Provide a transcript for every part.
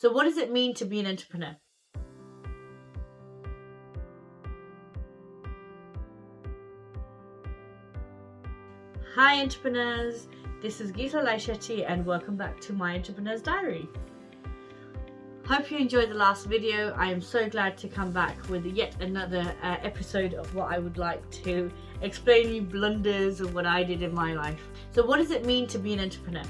So what does it mean to be an entrepreneur? Hi entrepreneurs, this is Gisela Lyshetti and welcome back to my Entrepreneur's Diary. Hope you enjoyed the last video. I am so glad to come back with yet another episode of what I would like to explain you blunders of what I did in my life. So what does it mean to be an entrepreneur?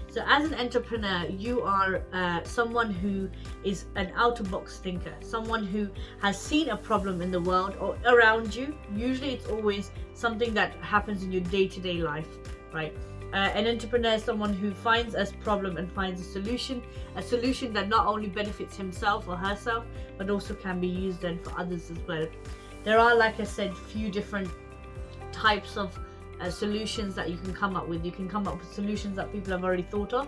So as an entrepreneur, you are someone who is an out-of-box thinker, someone who has seen a problem in the world or around you. Usually it's always something that happens in your day-to-day life, right? An entrepreneur is someone who finds a problem and finds a solution that not only benefits himself or herself, but also can be used then for others as well. There are, like I said, few different types of solutions that you can come up with. You can come up with solutions that people have already thought of.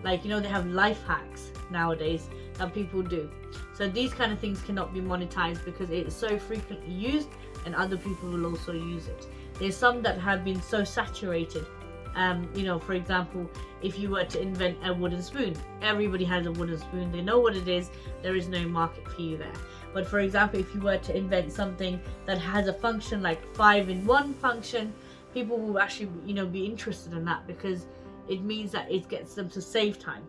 Like, they have life hacks nowadays that people do. So these kind of things cannot be monetized because it is so frequently used and other people will also use it. There's some that have been so saturated. For example, if you were to invent a wooden spoon, everybody has a wooden spoon, they know what it is, there is no market for you there. But for example, if you were to invent something that has a function like 5-in-1 function, people will actually be interested in that because it means that it gets them to save time.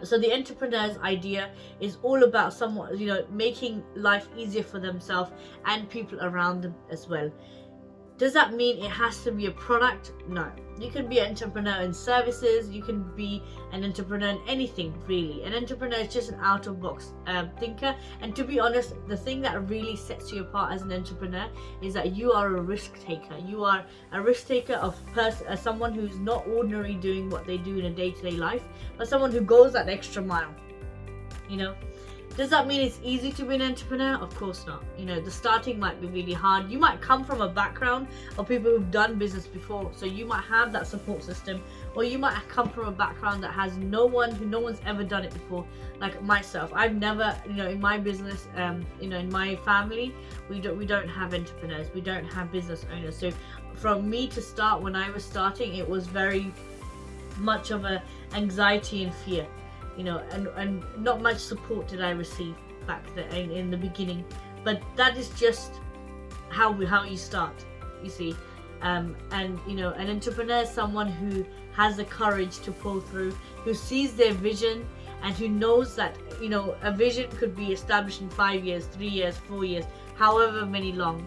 So the entrepreneur's idea is all about somewhat making life easier for themselves and people around them as well. Does that mean it has to be a product? No. You can be an entrepreneur in services, you can be an entrepreneur in anything really. An entrepreneur is just an out-of-box thinker, and to be honest, the thing that really sets you apart as an entrepreneur is that you are a risk taker. You are a risk taker of someone who's not ordinary doing what they do in a day-to-day life, but someone who goes that extra mile. Does that mean it's easy to be an entrepreneur? Of course not. The starting might be really hard. You might come from a background of people who've done business before, so you might have that support system, or you might come from a background that has no one's ever done it before, like myself. I've never, in my business, in my family, we don't have entrepreneurs, we don't have business owners. So from me to start, when I was starting, it was very much of a anxiety and fear. And not much support did I receive back then in the beginning, but that is just how you start, you see. An entrepreneur is someone who has the courage to pull through, who sees their vision, and who knows that a vision could be established in 5 years, 3 years, 4 years, however many long.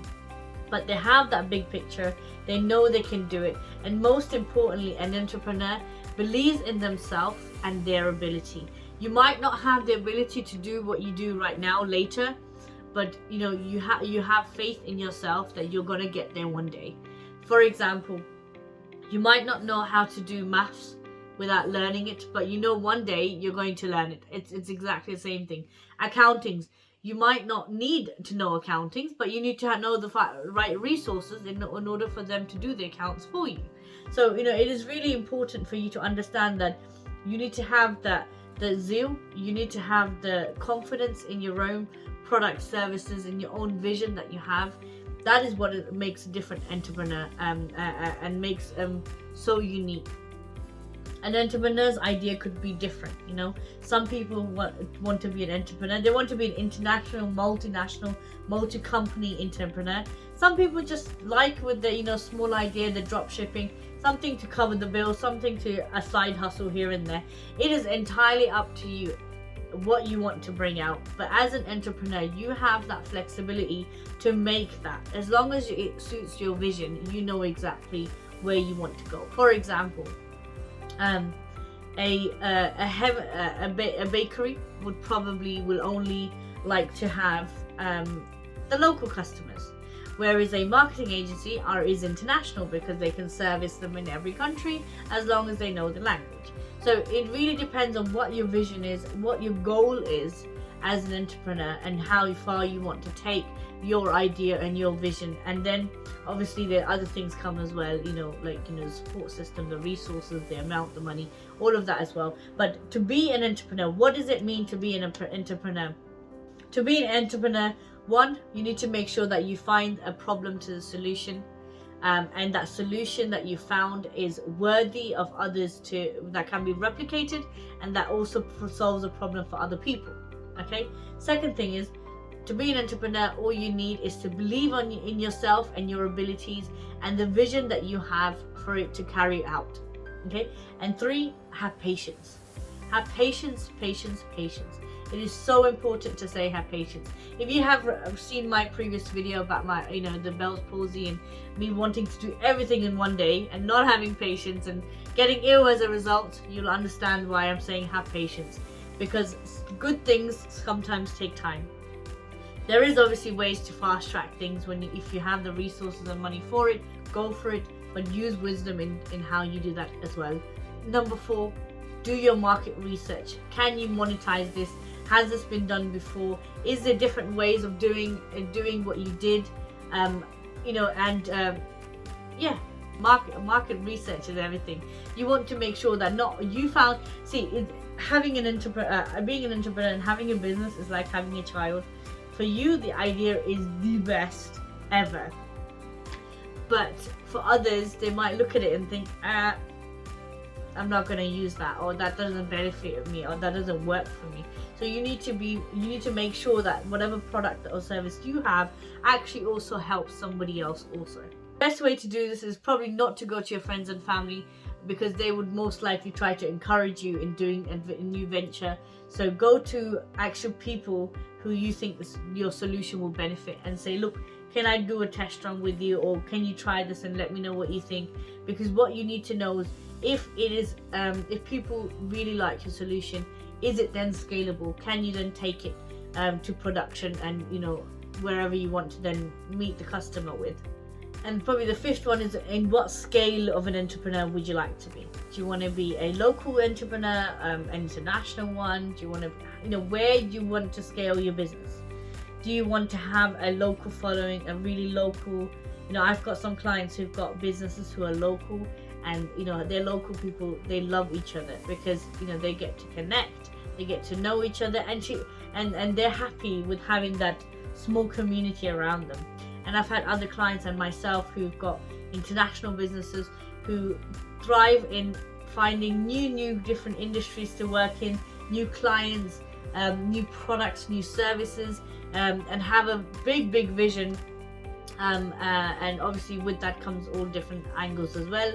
But they have that big picture, they know they can do it, and most importantly, an entrepreneur believes in themselves and their ability. You might not have the ability to do what you do right now later, but you have faith in yourself that you're going to get there one day. For example, you might not know how to do maths without learning it, but one day you're going to learn it. It's exactly the same thing. Accountings, you might not need to know accountings, but you need to know the right resources in order for them to do the accounts for you. So it is really important for you to understand that you need to have the zeal, you need to have the confidence in your own product, services, and your own vision that you have. That is what makes a different entrepreneur and makes so unique. An entrepreneur's idea could be different. Some people want to be an entrepreneur. They want to be an international, multinational, multi-company entrepreneur. Some people just like with the small idea, the drop shipping, something to cover the bill, something to a side hustle here and there. It is entirely up to you what you want to bring out. But as an entrepreneur, you have that flexibility to make that. As long as it suits your vision, you know exactly where you want to go. For example, a bakery will only like to have the local customers, whereas a marketing agency is international because they can service them in every country as long as they know the language. So it really depends on what your vision is, what your goal is as an entrepreneur, and how far you want to take your idea and your vision. And then obviously the other things come as well, the support system, the resources, the amount, the money, all of that as well. But to be an entrepreneur, what does it mean to be an entrepreneur? To be an entrepreneur, one, you need to make sure that you find a problem to the solution. and that solution that you found is worthy of others that can be replicated, and that also solves a problem for other people. Okay. Second thing is, to be an entrepreneur, all you need is to believe in yourself and your abilities and the vision that you have for it to carry out. Okay. And 3, have patience. Have patience, patience, patience. It is so important to say have patience. If you have seen my previous video about my, the Bell's palsy and me wanting to do everything in one day and not having patience and getting ill as a result, you'll understand why I'm saying have patience, because good things sometimes take time. There is obviously ways to fast track things if you have the resources and money for it, go for it, but use wisdom in how you do that as well. Number 4, do your market research. Can you monetize this? Has this been done before? Is there different ways of doing what you did? Market research is everything. You want to make sure that being an entrepreneur and having a business is like having a child. For you, the idea is the best ever, but for others, they might look at it and think, I'm not going to use that, or that doesn't benefit me, or that doesn't work for me. So you need to make sure that whatever product or service you have actually also helps somebody else also. The best way to do this is probably not to go to your friends and family, because they would most likely try to encourage you in doing a new venture. So go to actual people who you think your solution will benefit and say, look, can I do a test run with you, or can you try this and let me know what you think? Because what you need to know is, if people really like your solution, is it then scalable? Can you then take it to production and wherever you want to then meet the customer with? And probably the 5th one is, in what scale of an entrepreneur would you like to be? Do you want to be a local entrepreneur, an international one? Do you want to, where do you want to scale your business? Do you want to have a local following, a really local, I've got some clients who've got businesses who are local, and they're local people. They love each other because they get to connect, they get to know each other, and they're happy with having that small community around them. And I've had other clients and myself who've got international businesses who thrive in finding new different industries to work in, new clients, new products, new services, and have a big vision, and obviously with that comes all different angles as well.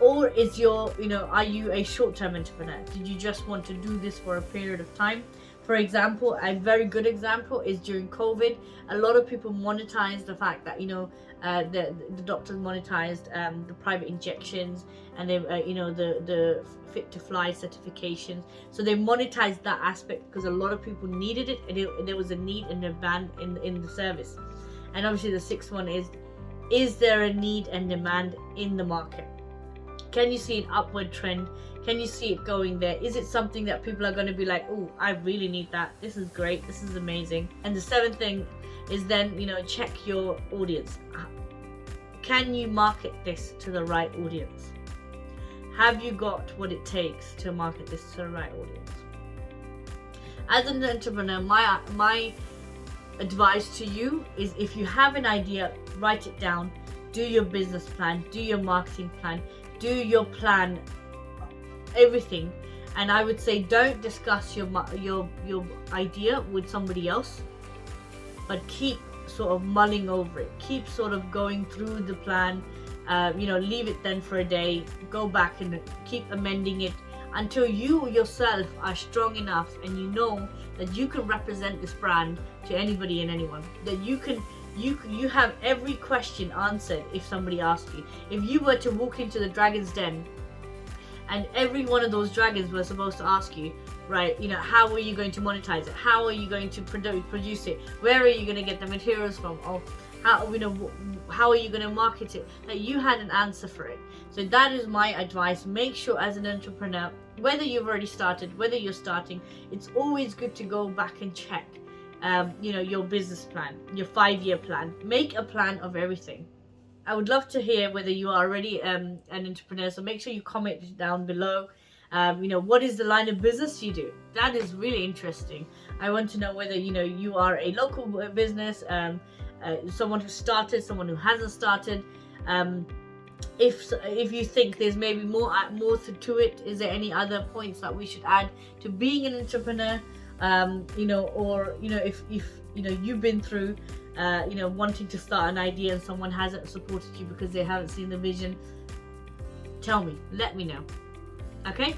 Or is are you a short-term entrepreneur? Did you just want to do this for a period of time? For example, a very good example is during COVID, a lot of people monetized the fact that the doctors monetized the private injections, and they the fit to fly certifications. So they monetized that aspect because a lot of people needed it, and there was a need and demand in the service. And obviously the 6th one is there a need and demand in the market? Can you see an upward trend? Can you see it going there? Is it something that people are going to be like, oh, I really need that. This is great. This is amazing. And the 7th thing is then, check your audience. Can you market this to the right audience? Have you got what it takes to market this to the right audience? As an entrepreneur, my advice to you is, if you have an idea, write it down. Do your business plan. Do your marketing plan. Do your plan, everything. And I would say, don't discuss your idea with somebody else, but keep sort of mulling over it. Keep sort of going through the plan. Leave it then for a day. Go back and keep amending it until you yourself are strong enough and you know that you can represent this brand to anybody and anyone. That you have every question answered if somebody asks you. If you were to walk into the dragon's den and every one of those dragons were supposed to ask you, right, how are you going to monetize it? How are you going to produce it? Where are you going to get the materials from? Or how are you going to market it? That you had an answer for it. So that is my advice. Make sure, as an entrepreneur, whether you've already started, whether you're starting, it's always good to go back and check your business plan, your 5-year plan. Make a plan of everything. I would love to hear whether you are already an entrepreneur, so make sure you comment down below. What is the line of business you do? That is really interesting. I want to know whether you are a local business, someone who started, someone who hasn't started. If you think there's maybe more to it, is there any other points that we should add to being an entrepreneur? Or if you've been through wanting to start an idea and someone hasn't supported you because they haven't seen the vision, tell me, let me know. Okay,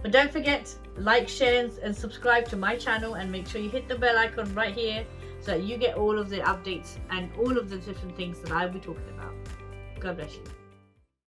but don't forget, like, share and subscribe to my channel, and make sure you hit the bell icon right here so that you get all of the updates and all of the different things that I'll be talking about. God bless you.